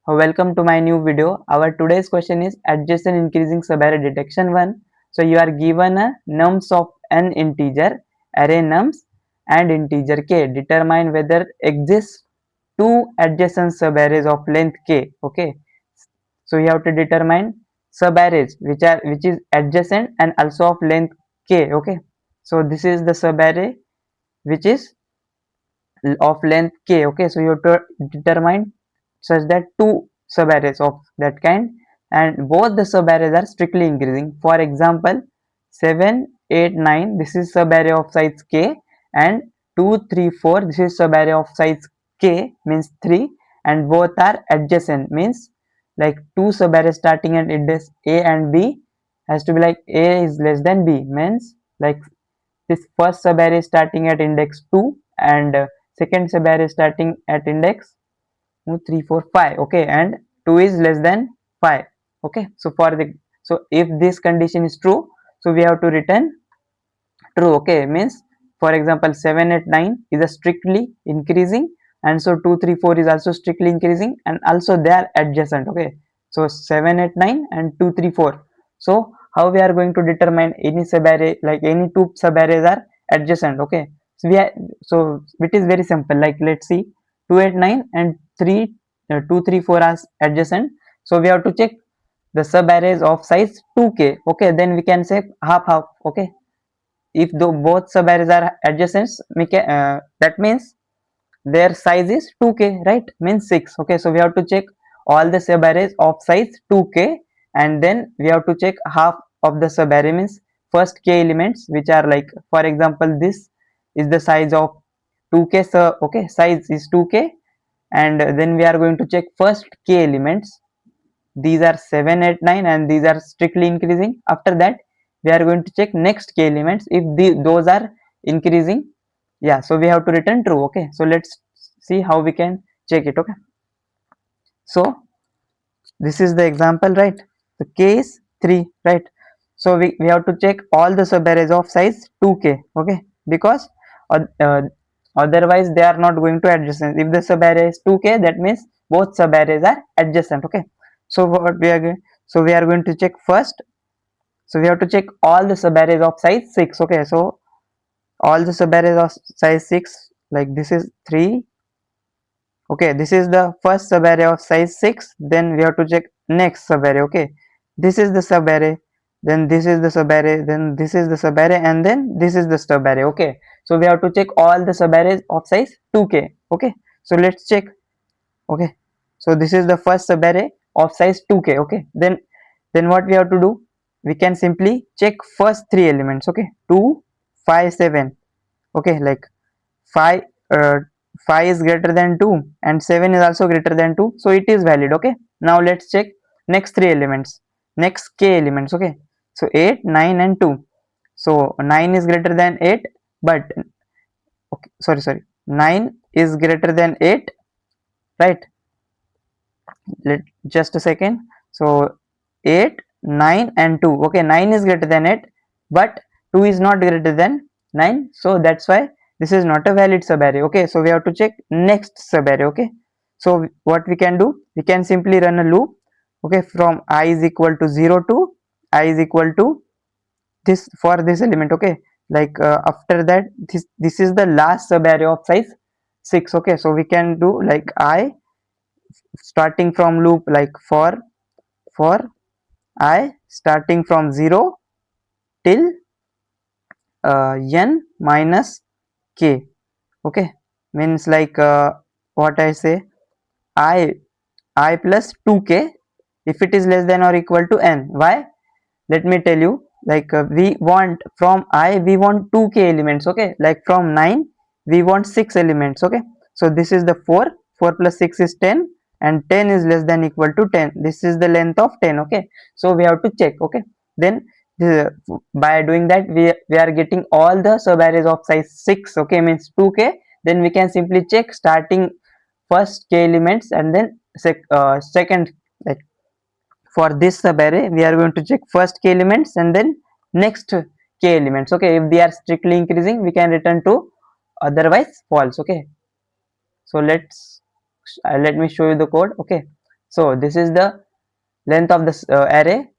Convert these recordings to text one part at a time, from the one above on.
Welcome to my new video. Our today's question is adjacent increasing subarray detection 1. So you are given a nums of an integer, array nums and integer k. Determine whether exists two adjacent subarrays of length k. Okay. So you have to determine subarrays which is adjacent and also of length k. Okay. So this is the subarray which is of length k. Okay, so you have to determine such that two subarrays of that kind, and both the subarrays are strictly increasing. For example, 7 8 9, this is subarray of size k, and 2 3 4, this is subarray of size k, means 3, and both are adjacent, means like two subarrays starting at index a and b has to be like a is less than b, means like this first subarray is starting at index 2 and second subarray is starting at index 3 4 5. Okay, and 2 is less than 5. Okay, so if this condition is true, so we have to return true. Okay, means for example 7 8 9 is a strictly increasing, and so 2 3 4 is also strictly increasing, and also they are adjacent. Okay, so 7 8 9 and 2 3 4. So how we are going to determine any subarray, like any two subarrays are adjacent? Okay, so so it is very simple. Like let's see, 2 8 9 and 2 3 4 are adjacent, so we have to check the subarrays of size 2k. Okay, then we can say half half. Okay, if both subarrays are adjacent, that means their size is 2k, right? Means 6. Okay, so we have to check all the subarrays of size 2k, and then we have to check half of the subarray, means first k elements, which are like, for example, this is the size of 2k. So okay, size is 2k, and then we are going to check first k elements. These are 7 8 9, and these are strictly increasing. After that we are going to check next k elements. If those are increasing, yeah, so we have to return true. Okay, so let's see how we can check it. Okay, so this is the example, right? The k is 3, right? So we have to check all the subarrays of size 2k. Okay, because otherwise they are not going to adjacent. If the subarray is 2k, that means both subarrays are adjacent. Okay, so what we are going, so we are going to check first. So we have to check all the subarrays of size 6. Okay, so all the subarrays of size 6, like this is 3. Okay, this is the first subarray of size 6. Then we have to check next subarray. Okay, this is the subarray, then this is the subarray, then this is the subarray, and then this is the subarray. Okay, so we have to check all the subarrays of size 2k. Okay, so let's check. Okay, so this is the first subarray of size 2k. Okay, then what we have to do, we can simply check first three elements. Okay, 2 5 7. Okay, like 5 uh, 5 is greater than 2 and 7 is also greater than 2, so it is valid. Okay, now let's check next three elements, next k elements. Okay, so 8 9 and 2. So 9 is greater than 8, but okay, sorry, 9 is greater than 8, right? Let just a second. So 8 9 and 2. Okay, 9 is greater than 8, but 2 is not greater than 9, so that's why this is not a valid subarray. Okay, so we have to check next subarray. Okay, so what we can do, we can simply run a loop. Okay, from I is equal to 0 to I is equal to this, for this element. Okay, like after that, this is the last subarray of size 6. Okay, so we can do like I starting from loop, like for I starting from 0 till n minus k. Okay, means like what I say, I plus 2k if it is less than or equal to n. Why? Let me tell you. Like we want from I, we want 2k elements. Okay, like from 9 we want 6 elements. Okay, so this is the 4 plus 6 is 10, and 10 is less than equal to 10. This is the length of 10. Okay, so we have to check. Okay, then by doing that, we are getting all the subarrays of size 6. Okay, means 2k. Then we can simply check starting first k elements, and then second, like for this subarray we are going to check first k elements and then next k elements. Okay, if they are strictly increasing, we can return true, otherwise false. Okay, so let me show you the code. Okay, So this is the length of the array,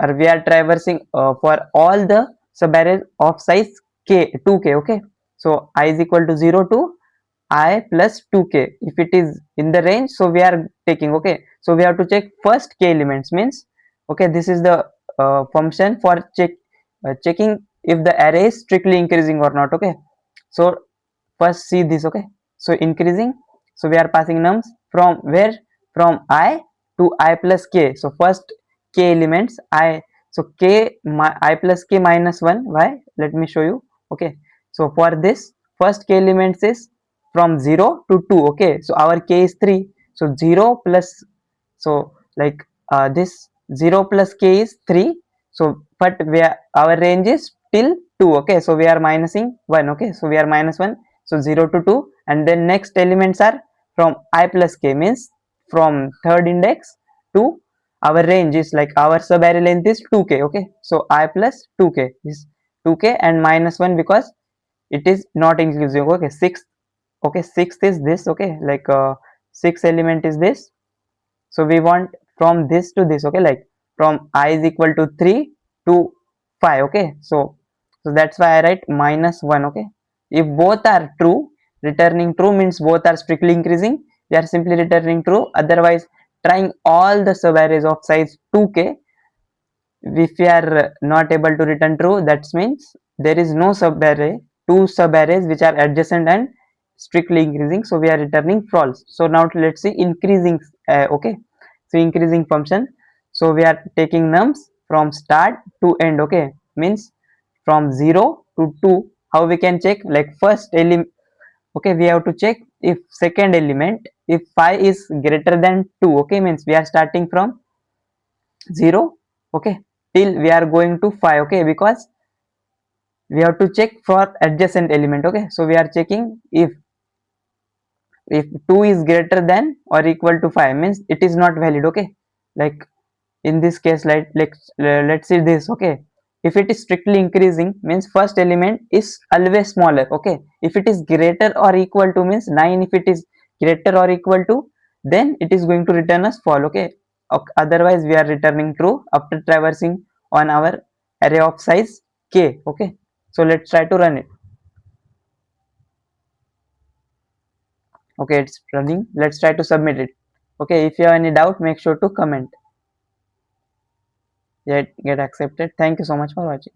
or we are traversing for all the subarrays of size k 2k. Okay, so I is equal to 0 to I plus 2k. If it is in the range, so we are taking. Okay, so we have to check first k elements, means okay, this is the function for checking if the array is strictly increasing or not. Okay, so first see this. Okay, so increasing, so we are passing nums from where, from I to I plus k. So first k elements I, so k I plus k minus 1. Why, let me show you. Okay, so for this first k elements is from 0 to 2. Okay, so our k is 3, so 0 plus, so like this 0 plus k is 3. So but we are, our range is till 2. Okay, so we are minusing 1. Okay, so we are minus 1, so 0 to 2, and then next elements are from I plus k, means from third index to our range is like our sub array length is 2k. Okay, so I plus 2k is 2k and minus 1 because it is not inclusive. Okay, sixth, okay, sixth is this. Okay, like sixth element is this, so we want from this to this. Okay, like from I is equal to 3 to 5. Okay, so that's why I write minus 1. Okay, if both are true, returning true means both are strictly increasing, we are simply returning true. Otherwise, trying all the subarrays of size 2k, if we are not able to return true, that means there is no subarray, two subarrays which are adjacent and strictly increasing, so we are returning false. So now let's see increasing. Okay, so increasing function, so we are taking nums from start to end. Okay, means from 0 to 2. How we can check, like first element, okay, we have to check if second element, if 5 is greater than 2. Okay, means we are starting from 0, okay, till we are going to 5. Okay, because we have to check for adjacent element. Okay, so we are checking if 2 is greater than or equal to 5, means it is not valid. Okay, like in this case, like let's see this. Okay, if it is strictly increasing means first element is always smaller. Okay, if it is greater or equal to means 9, if it is greater or equal to, then it is going to return us false. Okay, otherwise we are returning true after traversing on our array of size k. Okay, so let's try to run it. Okay, it's running, let's try to submit it. Okay, if you have any doubt, make sure to comment. Yeah, get accepted. Thank you so much for watching.